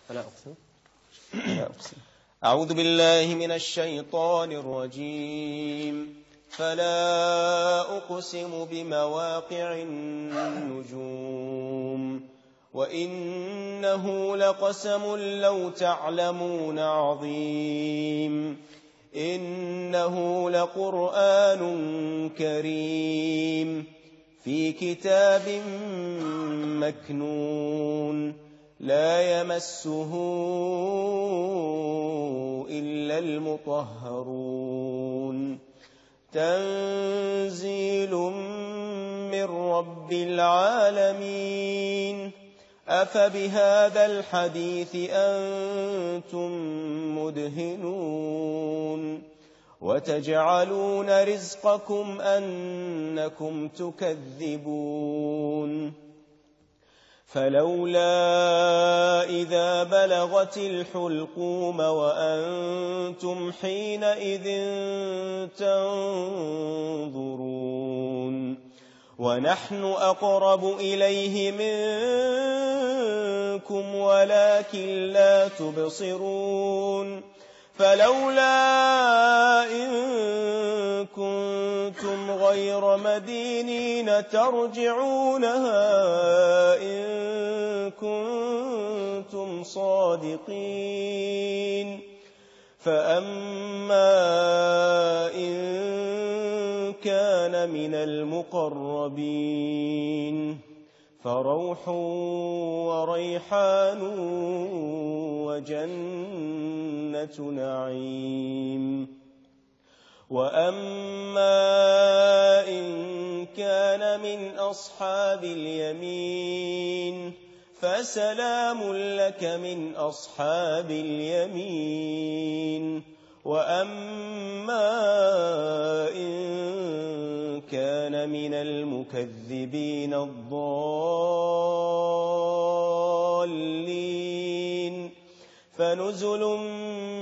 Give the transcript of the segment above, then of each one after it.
فلا أقسم. أعوذ بالله من الشيطان الرجيم. فلا أقسم بمواقع النجوم وإنه لقسم لو تعلمون عظيم. إنه لقرآن كريم في كتاب مكنون لا يمسه إلا المطهرون تنزيل من رب العالمين. أفبهذا الحديث أنتم مدهنون وتجعلون رزقكم أنكم تكذبون. فلولا إذا بلغت الحلقوم وأنتم حينئذ تنظرون ونحن أقرب إليه منكم ولكن لا تبصرون. فلولا إن كنتم غير مدينين ترجعونها إن كنتم صادقين. فأما إن كان من المقربين فروح وريحان وجنة نعيم. وأما إن كان من أصحاب اليمين فسلام لك من أصحاب اليمين. وأما إن كان من المكذبين الضالين فنزل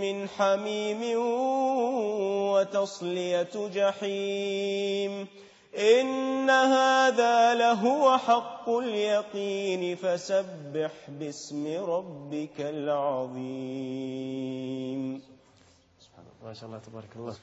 من حميم وتصلية جحيم. إن هذا لهو حق اليقين فسبح باسم ربك العظيم. ما شاء الله تبارك الله.